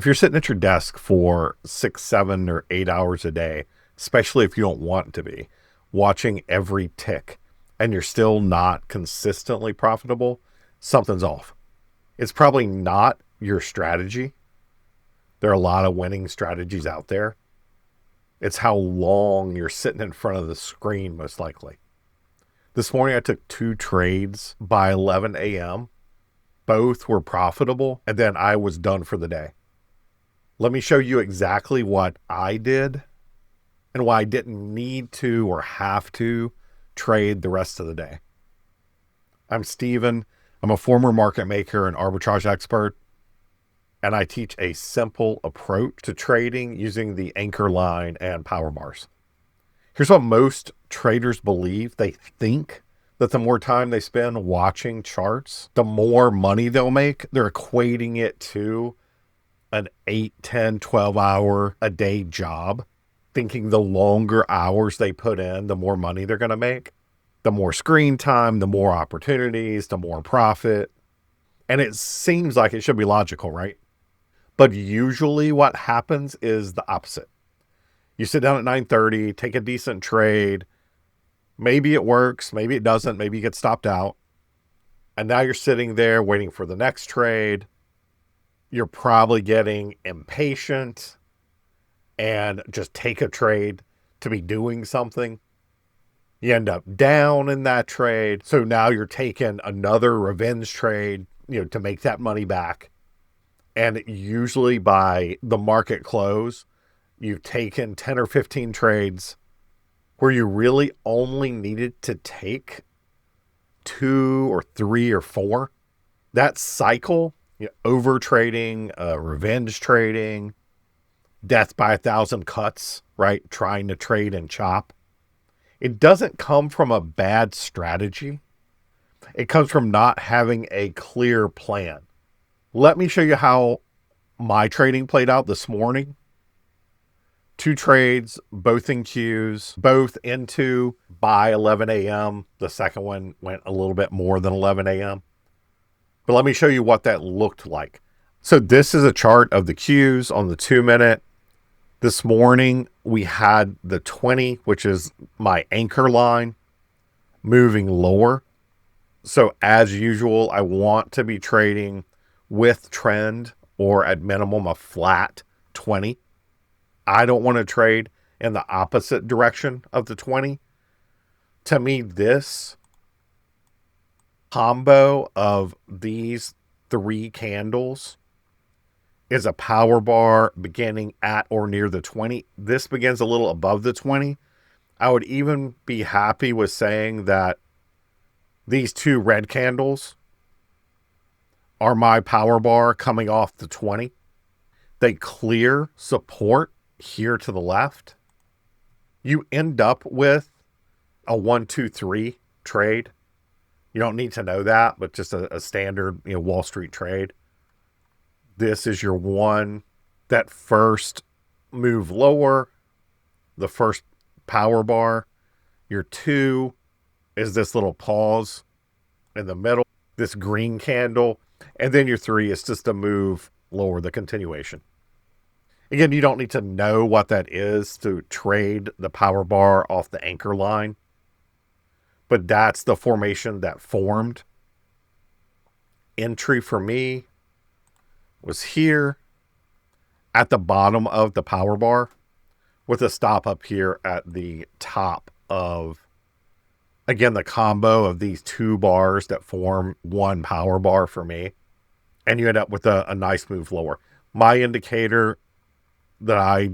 If you're sitting at your desk for 6, 7, or 8 hours a day, especially if you don't want to be, watching every tick, and you're still not consistently profitable, something's off. It's probably not your strategy. There are a lot of winning strategies out there. It's how long you're sitting in front of the screen, most likely. This morning, I took 2 trades by 11 a.m. Both were profitable, and then I was done for the day. Let me show you exactly what I did and why I didn't need to or have to trade the rest of the day. I'm Steven. I'm a former market maker and arbitrage expert, and I teach a simple approach to trading using the anchor line and power bars. Here's what most traders believe. They think that the more time they spend watching charts, the more money they'll make. They're equating it to an 8, 10, 12 hour a day job, thinking the longer hours they put in, the more money they're going to make. The more screen time, the more opportunities, the more profit. And it seems like it should be logical, right? But usually what happens is the opposite. You sit down at 9:30, take a decent trade. Maybe it works, maybe it doesn't, maybe you get stopped out. And now you're sitting there waiting for the next trade. You're probably getting impatient and just take a trade to be doing something. You end up down in that trade. So now you're taking another revenge trade, to make that money back. And usually by the market close, you've taken 10 or 15 trades where you really only needed to take 2 or 3 or 4. That cycle, overtrading, revenge trading, death by 1,000 cuts, right? Trying to trade and chop. It doesn't come from a bad strategy. It comes from not having a clear plan. Let me show you how my trading played out this morning. 2 trades, both in queues, both into by 11 a.m. The second one went a little bit more than 11 a.m. But let me show you what that looked like. So this is a chart of the queues on the 2-minute. This morning, we had the 20, which is my anchor line, moving lower. So as usual, I want to be trading with trend or at minimum a flat 20. I don't want to trade in the opposite direction of the 20. To me, this combo of these 3 candles is a power bar beginning at or near the 20. This begins a little above the 20. I would even be happy with saying that these 2 red candles are my power bar coming off the 20. They clear support here to the left. You end up with a 1, 2, 3 trade. You don't need to know that, but just a standard, Wall Street trade. This is your 1, that first move lower, the first power bar. Your 2 is this little pause in the middle, this green candle. And then your 3 is just a move lower, the continuation. Again, you don't need to know what that is to trade the power bar off the anchor line. But that's the formation that formed. Entry for me was here at the bottom of the power bar with a stop up here at the top of, again, the combo of these 2 bars that form 1 power bar for me. And you end up with a nice move lower. My indicator that I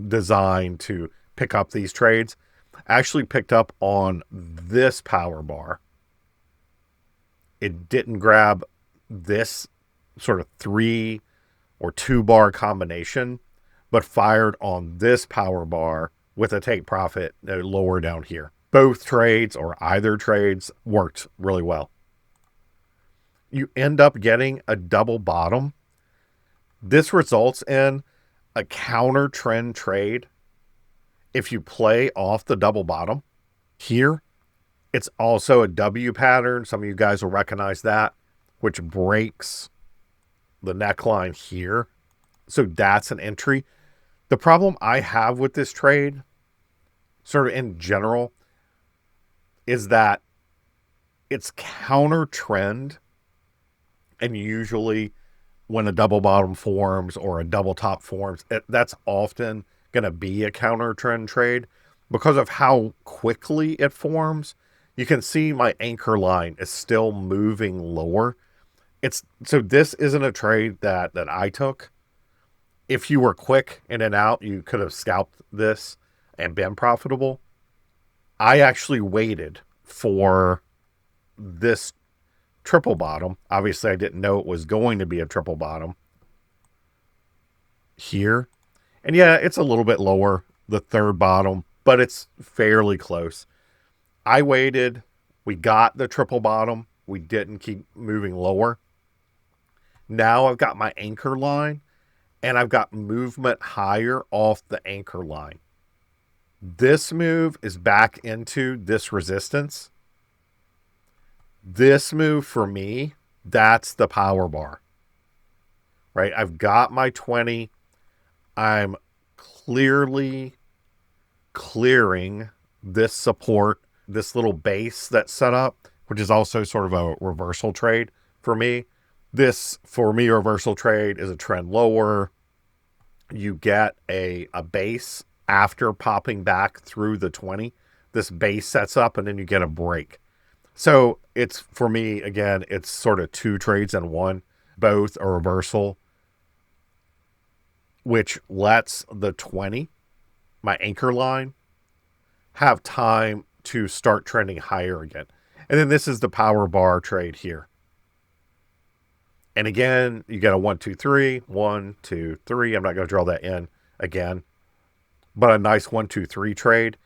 designed to pick up these trades actually picked up on this power bar. It didn't grab this sort of 3 or 2 bar combination, but fired on this power bar with a take profit lower down here. Both trades or either trades worked really well. You end up getting a double bottom. This results in a counter trend trade. If you play off the double bottom here, it's also a W pattern. Some of you guys will recognize that, which breaks the neckline here So that's an entry. The problem I have with this trade, sort of in general, is that it's counter trend. And usually when a double bottom forms or a double top forms, that's often going to be a counter trend trade because of how quickly it forms. You can see my anchor line is still moving lower. So this isn't a trade that I took. If you were quick in and out, you could have scalped this and been profitable. I actually waited for this triple bottom. Obviously, I didn't know it was going to be a triple bottom here. And yeah, it's a little bit lower, the third bottom, but it's fairly close. I waited. We got the triple bottom. We didn't keep moving lower. Now I've got my anchor line and I've got movement higher off the anchor line. This move is back into this resistance. This move for me, that's the power bar, right? I've got my 20. I'm clearly clearing this support, this little base that's set up, which is also sort of a reversal trade for me. This, for me, reversal trade is a trend lower. You get a base after popping back through the 20. This base sets up and then you get a break. So it's, for me, again, it's sort of two trades in one, both a reversal, which lets the 20, my anchor line, have time to start trending higher again. And then this is the power bar trade here. And again, you get a 1, 2, 3, 1, 2, 3. I'm not going to draw that in again, but a nice 1, 2, 3 trade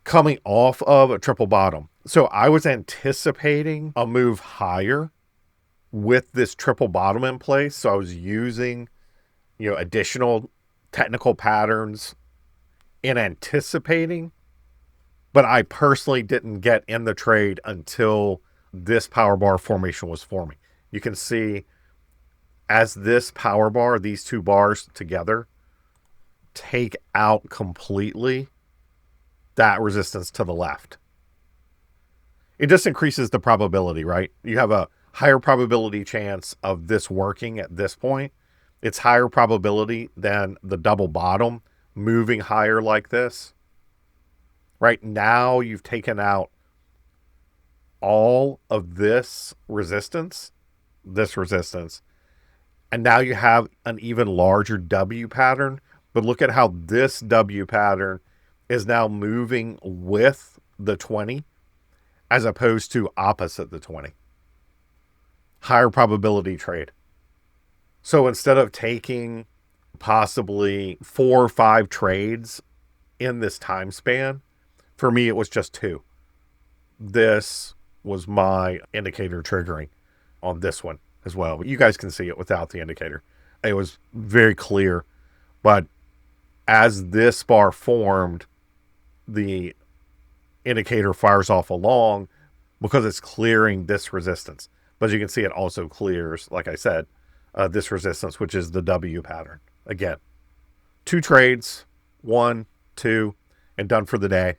coming off of a triple bottom. So I was anticipating a move higher with this triple bottom in place. So I was using, additional technical patterns in anticipating, but I personally didn't get in the trade until this power bar formation was forming. You can see as this power bar, these two bars together, take out completely that resistance to the left. It just increases the probability, right? You have a higher probability chance of this working at this point. It's higher probability than the double bottom moving higher like this. Right now, you've taken out all of this resistance, and now you have an even larger W pattern. But look at how this W pattern is now moving with the 20 as opposed to opposite the 20. Higher probability trade. So instead of taking possibly 4 or 5 trades in this time span, for me, it was just 2. This was my indicator triggering on this one as well. You guys can see it without the indicator. It was very clear. But as this bar formed, the indicator fires off along because it's clearing this resistance. But as you can see, it also clears, like I said, this resistance, which is the W pattern. Again, 2 trades, 1, 2, and done for the day.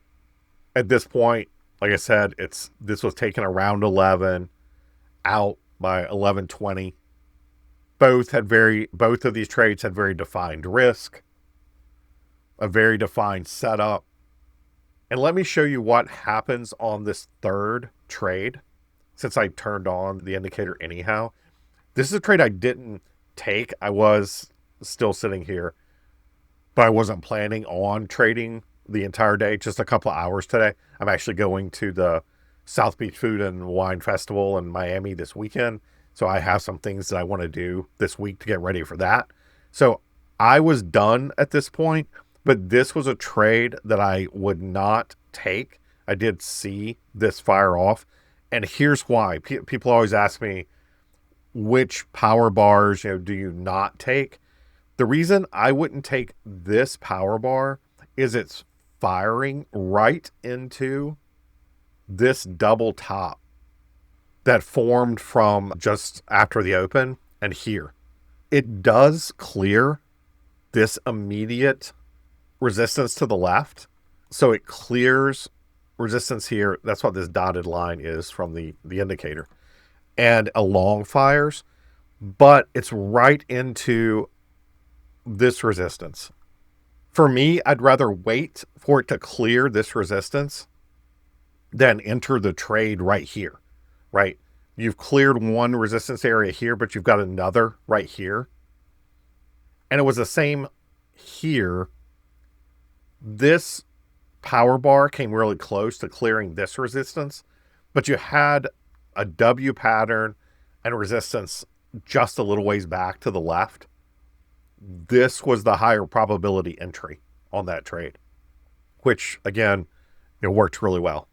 At this point, like I said, this was taken around 11, out by 11:20. Both of these trades had very defined risk, a very defined setup. And let me show you what happens on this third trade, since I turned on the indicator anyhow. This is a trade I didn't take. I was still sitting here, but I wasn't planning on trading the entire day, just a couple of hours today. I'm actually going to the South Beach Food and Wine Festival in Miami this weekend. So I have some things that I want to do this week to get ready for that. So I was done at this point, but this was a trade that I would not take. I did see this fire off. And here's why. People always ask me, which power bars, do you not take? The reason I wouldn't take this power bar is it's firing right into this double top that formed from just after the open and here. It does clear this immediate resistance to the left. So it clears resistance here. That's what this dotted line is from the indicator. And along fires, but it's right into this resistance. For me, I'd rather wait for it to clear this resistance than enter the trade right here, right? You've cleared one resistance area here, but you've got another right here. And it was the same here. This power bar came really close to clearing this resistance, but you had a W pattern and resistance just a little ways back to the left. This was the higher probability entry on that trade, which again, it worked really well.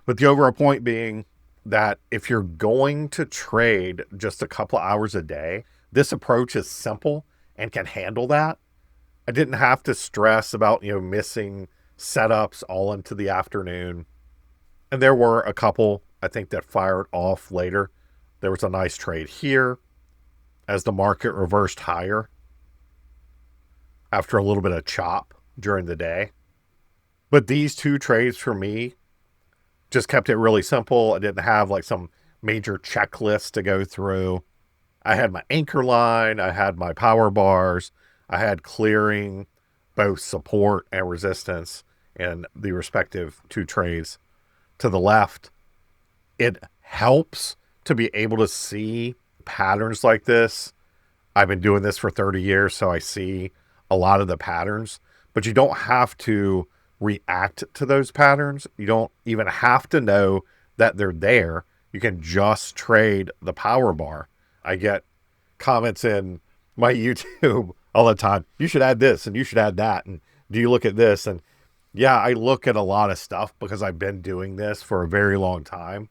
But the overall point being that if you're going to trade just a couple hours a day, this approach is simple and can handle that. I didn't have to stress about, missing setups all into the afternoon. And there were a couple, I think, that fired off later. There was a nice trade here as the market reversed higher after a little bit of chop during the day. But these two trades for me just kept it really simple. I didn't have like some major checklist to go through. I had my anchor line, I had my power bars, I had clearing both support and resistance in the respective two trades to the left. It helps to be able to see patterns like this. I've been doing this for 30 years, so I see a lot of the patterns, but you don't have to react to those patterns. You don't even have to know that they're there. You can just trade the power bar. I get comments in my YouTube all the time. You should add this and you should add that. And do you look at this? And yeah, I look at a lot of stuff because I've been doing this for a very long time.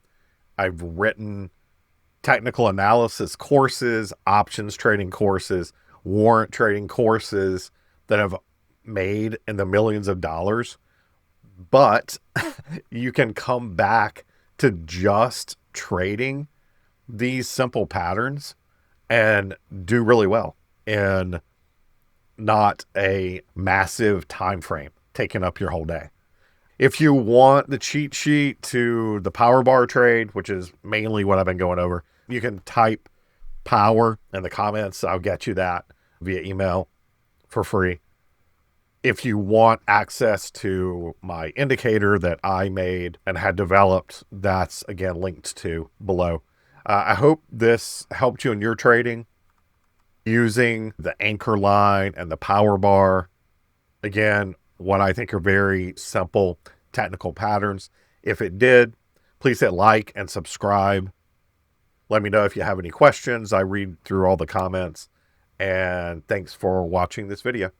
I've written technical analysis courses, options trading courses, warrant trading courses that have made in the millions of dollars. But you can come back to just trading these simple patterns and do really well in not a massive time frame taking up your whole day. If you want the cheat sheet to the power bar trade, which is mainly what I've been going over, you can type power in the comments. I'll get you that via email for free. If you want access to my indicator that I made and had developed, that's again linked to below. I hope this helped you in your trading using the anchor line and the power bar. Again, what I think are very simple technical patterns. If it did, please hit like and subscribe. Let me know if you have any questions. I read through all the comments. And thanks for watching this video.